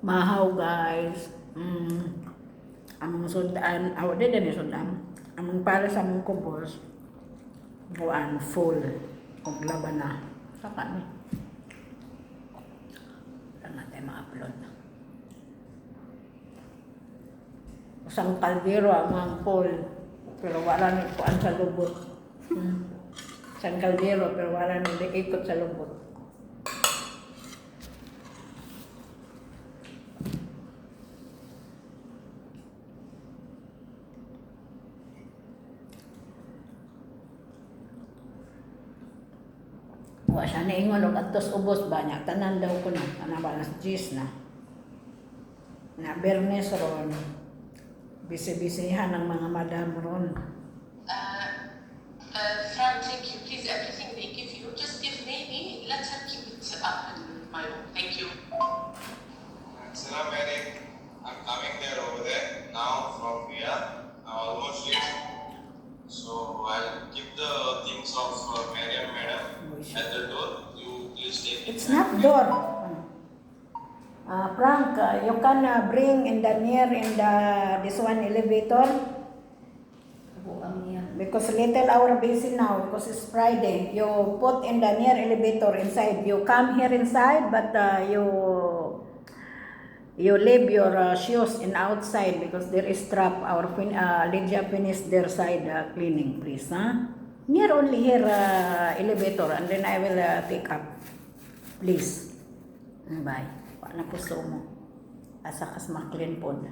Mahaw guys. Among sudan, di din sudan. Among para sa mong kubos, buwan full og laban na. Saka ni. Lang natin ma-upload. Isang kaldero among full, pero wala ni kuan sa lubot. Isang kaldero pero wala ni ikot sa lubot. Wa siya naingon og adtos ubos ba niya tanan daw ko na ana ba nas 10 na Bernes ron bisi-bisihan ng mga madam ron. Fran, thank you. Please, everything they give you, just give maybe. Let her keep it up in my room. Thank you. Salam Eric. I'm coming there over there now from here. I'm almost reached. So I'll keep the things of Mariam madam at the door. You please take it. It's not door. Frank, you can bring in the near in the this one elevator because little hour busy now because it's Friday. You put in the near elevator inside. You come here inside, but you leave your shoes in outside because there is trap. Our Lydia finished their side cleaning, please. Near only here elevator, and then I will take up, please. Bye. Na puso mo. Asa kas maklin po na.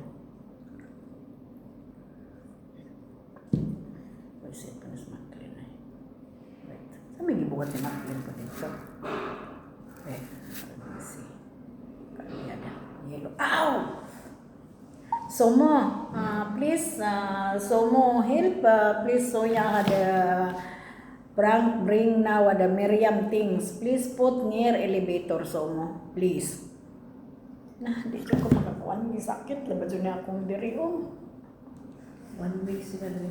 Pwede pa na maklin na. Wait. Saan may gibuhat si maklin po dito? Wait. Let me see. Kaya na. Yellow. Ow! Somo, please, Somo, help. Please, Soya, Frank, bring now the Miriam things. Please put near elevator, Somo. Please. Dito ko makakuan. May sakit. Labad yun na akong diriong. 1 week sila rin.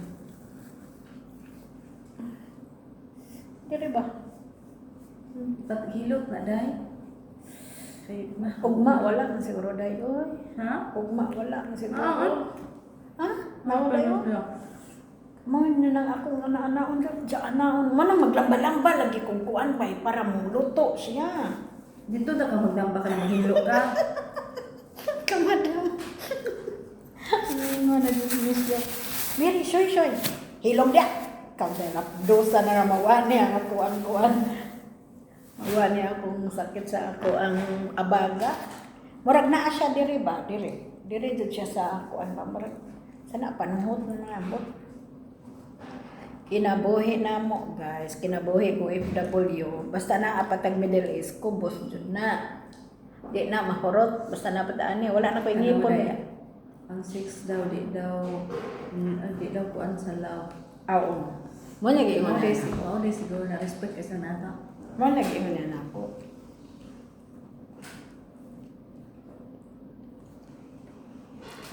Diri ba? Paghilot na dahi. Ugma, wala na siguro dayo. Ha? Ugma, wala na siguro. Ha? Nawala Nawala yun? Mga na lang akong ana-anaon dyan. Mana maglamba-lamba lagi kung kuan pa para muluto siya. Dito na ka magnamba ka na maghilo ka. Kamadam. Ano nga nag-miss siya. Miri, shoy. Hilom dia. Kamadam. Dosa na ramawan niya ang kuan-kuan. Mawa niya akong sakit sa ako ang abaga. Murag naa siya diri ba? Diri dyan siya sa kuan ba? Murag sana panuhot na nabot. Kinabuhi na mo guys. Kinabuhi ko FW. Basta na apatag Middle East ko. Boss dyan na. Di na mahurot. Basta na pataan niya. Wala na ko inipon niya. Ang 6 daw, di daw kuan sa law. Oo. Mo nag-iingon na. Oo, di siguro na respect isa nata. Mo nag-iingon na ako.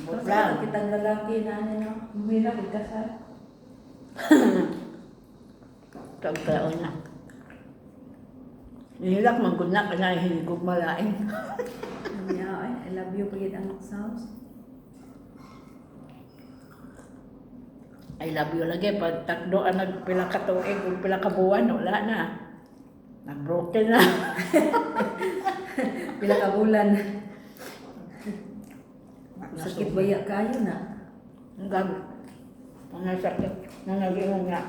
Basta kitang lalaki na ano, humira pagkasal. Kagkaon na. Nihilak man ko na kanya hiligog malaing. I love you pagit ang sounds. I love you lagi. Pag takdoan nagpila ka tuig, kung pila ka buwan, wala na. Nag-broken na. Pila ka bulan. Sakit baya kayo na. Ang gabi. Mga sakit. Nangagingong nga.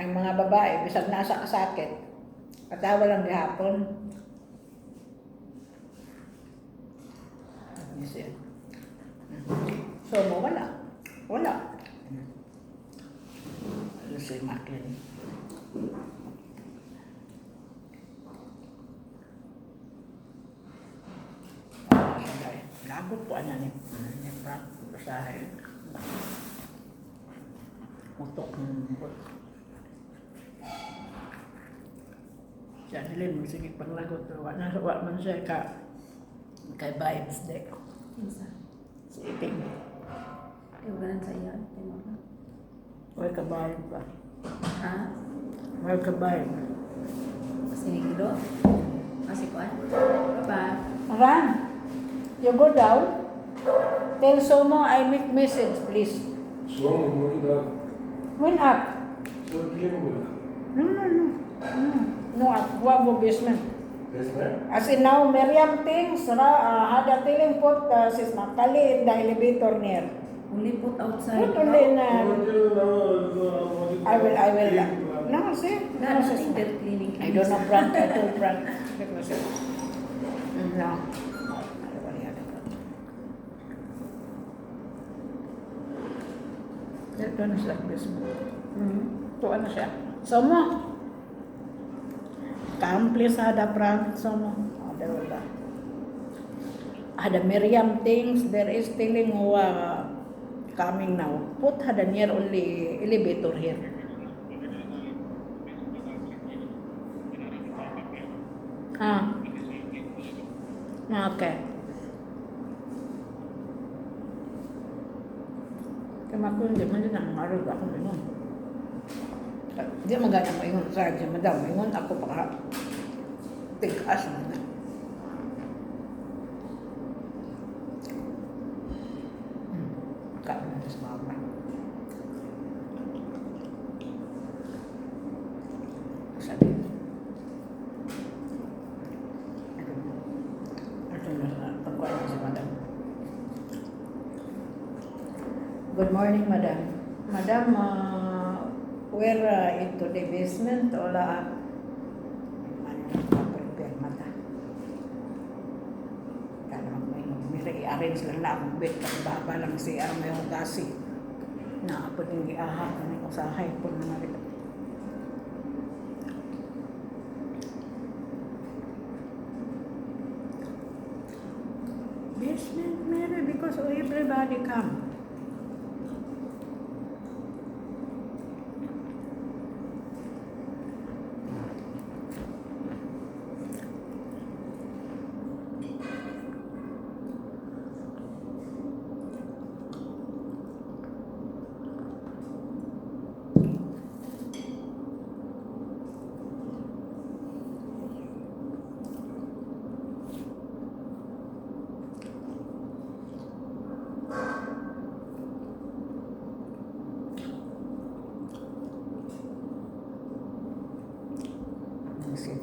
Ang mga babae, bisag nasa kasakit. Patawa lang gihapon. So, wala. Wala. Ano si Macklin? Lagot po ano ni Frank. Basahin. Utok ng bot. Siya nilin mo sige panglagot. Wala man siya kay vibes de. Isa. Si Iting. Iwanan sa iyo. Timo ka. Wala ka vibe ba? Ha? Wala ka vibe. Sinigilo? Kasi kuan? Bye-bye. Aran! You go down. Tell Somo I make message, please. Sono molto When up? so clean. No, no, no. No, no up. Go basement. Yes, ma'am. As in now, Miriam thinks, hada tiling put sis Makali in the elevator near. Only put outside. Put only na. I I will. No, see? No, No, I sis. think they're cleaning. I don't know, Frank. I told Frank. No. Ito na siya, basement. Tuwa na siya. Somo. Kamplis ada Frank. Somo. Ada wala. Ada Miriam thinks there is telling coming now. Put hada near only elevator here. Ah. Okay. Kamakun di man din ang marag ako mingon. Di magana mo ingon sa akin, madam. Ingon ako pa tigas mo na. Kain na sa mama. Sabi. Ito na pagkuhan si madam. Good morning, madam. Madam, where into the basement o la prepare mata. Kaya may arrange lang na akong bed kasi baba lang siya may hugasi. Na po yung giaha ko ng usahay po na rin. Basement, Mary, because everybody come.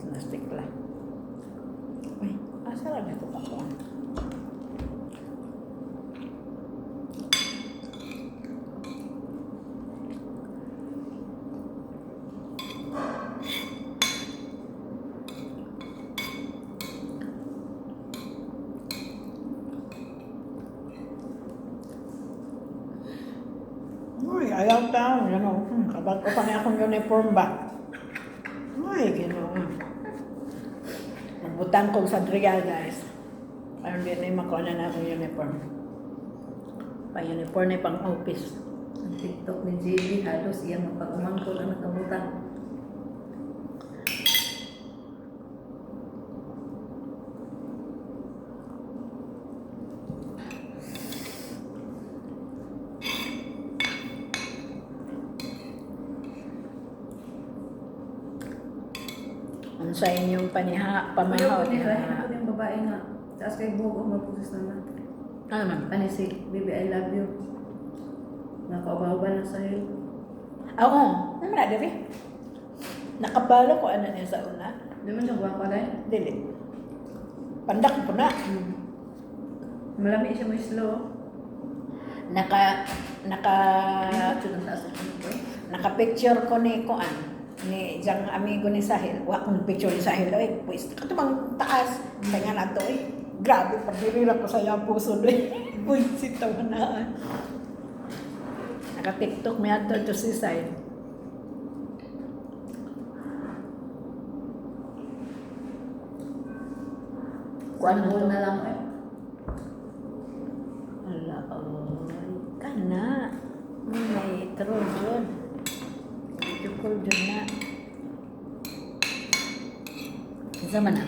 Nastik lah. Uy, asa lang ito pa ko? Uy, ayaw taon, kabag ko pa niya akong uniform ba? Uy, Nagbutang kong sa Dria, guys. Parang din na makuha na akong uniform. Pang-uniform na pang office. Ang TikTok ni JB, halos iyang mapag-umangkol ang nakabutan. Ang sa inyong pamahaw. Ayaw ko yung babae nga. Taas kay Bogo, mapusis naman. Ano man? Panisig, baby, I love you. Nakaubaw-uba lang sa'yo. Oo, naman na, Diri. Nakabalo ko ano niya sa una. Di mo siya guwapa dahil? Dili. Pandak po na. Malami siya mo slow. Naka-picture ko ni Kuan. Ni Jang amigo ni Sahil. Wa kong picture ni Sahil. Ay, pues, katubang taas. Kaya na to eh. Grabe, pagdirila ko sa iyang puso doon. Uy, si tawanaan. Naka-tiktok may ato to si Sahil. Kuan mo na lang eh. Ala, oy. Kana. May trojan. Chukol dyan na. Isa man na.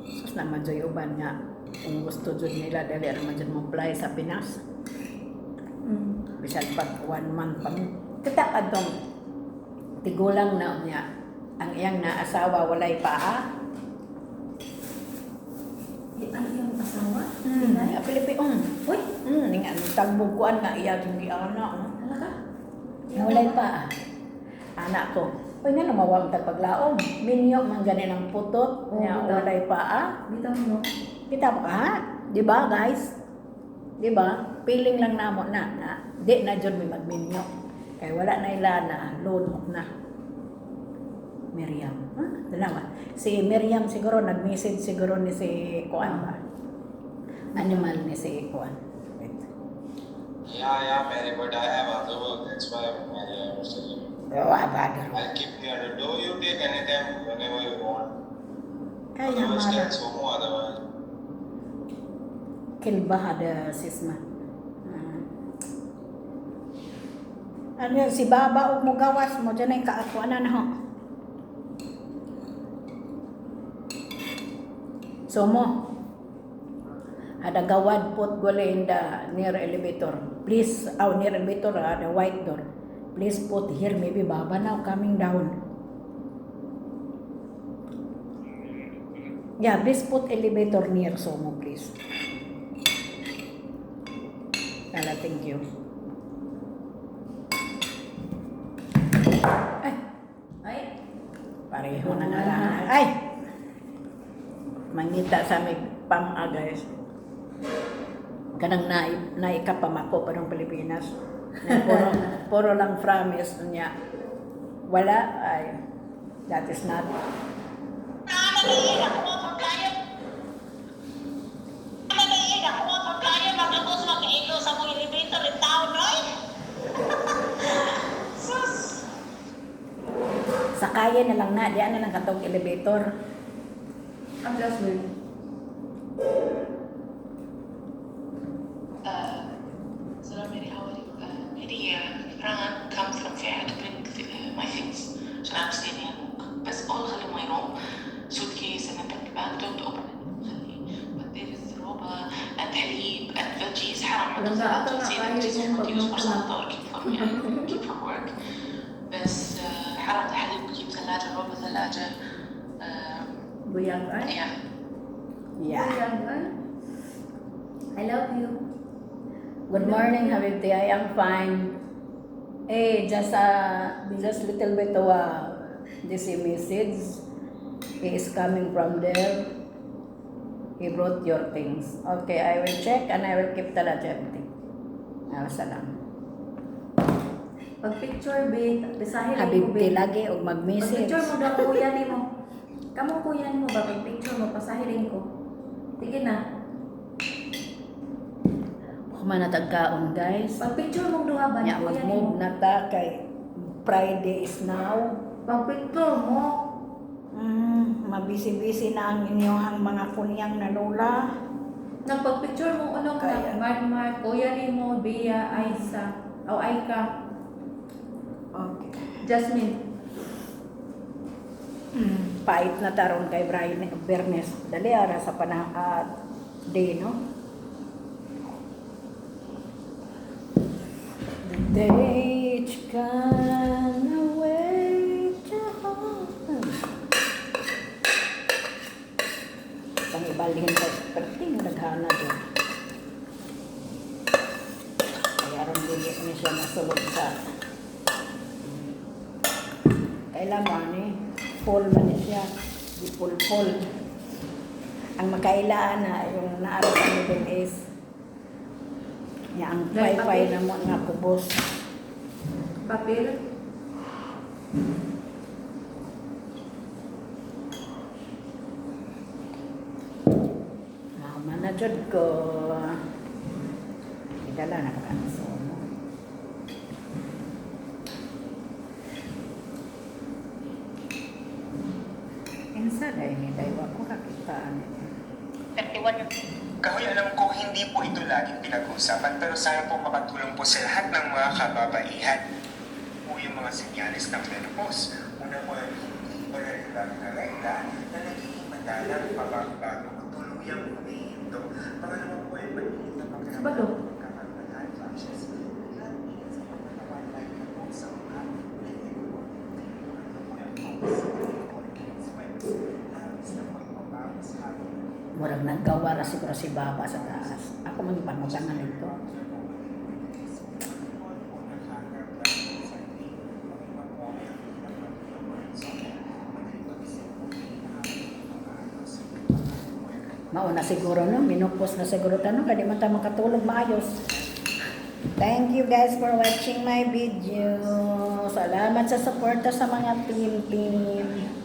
Sus naman dyan uban nga. Kung gusto dyan nila, dali naman dyan mo apply sa Pinas. Bisan pag 1 month pa. Kita ka dong. Tigulang na niya. Ang iyang naasawa walay paa. Ano yung asawa? Pinay? Pilipino. Uy! Ning ano tagbog kuan na iya jud gi ana. Talaga? Mulay pa. Anak ko. Uy nga namawag ta paglaom. Minyo man ganin ang putot. Oo, Nya bitaw. walay pa. Bitaw mo. Kita pa ka? Di ba guys? Di ba? Feeling lang namo na di na jud mi magminyo. Kay wala na ila na loan na. Miriam. Dalawa. Si Miriam siguro nag-message siguro ni si Kuan ba? Animal ni si Kuan. Wait. Yeah, Mary, but I have other work. That's why, Mary, I was telling you. Bother. I'll keep near the door. You take anytime, whenever you want. Ay, Otherwise, hamada. cancel mo. Otherwise, Kilba hada sisma. Ano yun, si Baba o mo gawas mo, dyan ay kaakuanan ho. So mo, ada gawad pot gole in the near elevator. Please, near elevator, the white door. Please put here, maybe Baba now coming down. Yeah, please put elevator near Somo, please. Lala, thank you. Ay, Ay! pareho na nga lang. Ay! Mangita sa may guys. Kanang naikapamako pa ng Pilipinas. Na puro lang promise niya. Wala, ay, that is not. Sakayan na lang na, diyan na lang katong elevator. Ang Jasmine. Salam Mary, how are you? Mary, Fran come from Fair to bring my things. عشان I'm staying here. بس all خلي my room, suitcase and a bag bag. Don't open it. خلي. But there is روبا and حليب and veggies. حرام Alam na, ata na veggies kayo yung to use for pagmamahal. something or keep for me. Keep for work. بس حرام الحليب بجيب ثلاجة روبا ثلاجة. Buyang ay. Yeah. Yeah. Buyang ay. I love you. Good morning, Habibti. I am fine. Just little bit of this message. He is coming from there. He brought your things. Okay, I will check and I will keep talaga everything. Salam. Pag picture, babe, bisahin lang ko, Habibti babe. lagi o Pag mag-message. picture mo daw, kuya ni mo. Kamu kuya ni mo ba? Pag picture mo, pasahirin ko. Sige na. Kumanatagkaon, guys. Pag picture mo duha ba, Nya kuya ni mo. mag-move na ta kay Friday is now. Pag picture mo, Mabisi-bisi na ang inyong mga kunyang na lola. nagpag-picture mo unong Kaya. na, Mar, kuya ni mo, Bea, Aisa, o Aika, Okay. Jasmine. Pait na taron kay Brian Bernes. Dali ara sa day, no? The day can away to home. Pang ibalhin sa perting naghana doon. Kaya ron dili ni siya masulog sa kailangan full man siya, di full. Ang makailaan na yung naaraw sa Middle East. Ya ang wifi na mo nga kubos. Papel. Manajod ko. Idala na kakanso mo. Insa dahil ni Daiwa ko kakitaan. 31 Kahoy, alam ko hindi po ito laging pinag-uusapan pero sana po makatulong po sa lahat ng mga kababaihan. Po yung mga senyales ng menopause. Una po ay hindi regular na regla na nagiging madalang pabago-bago o tuluyang humihinto. Pangalawa po ay pag-init na pagkakas. Bago? Kapag flashes. Lalo sa pagkatawan like na po sa mukha. Ito po ay sweats. Labis na pagbabago sa hapon. Murag naggawa ra siguro si Baba sa taas. Ako man panugangan ito. Mauna siguro no, minupos na siguro tanong kaya di man tayo makatulog maayos. Thank you guys for watching my video. Salamat sa suporta sa mga team.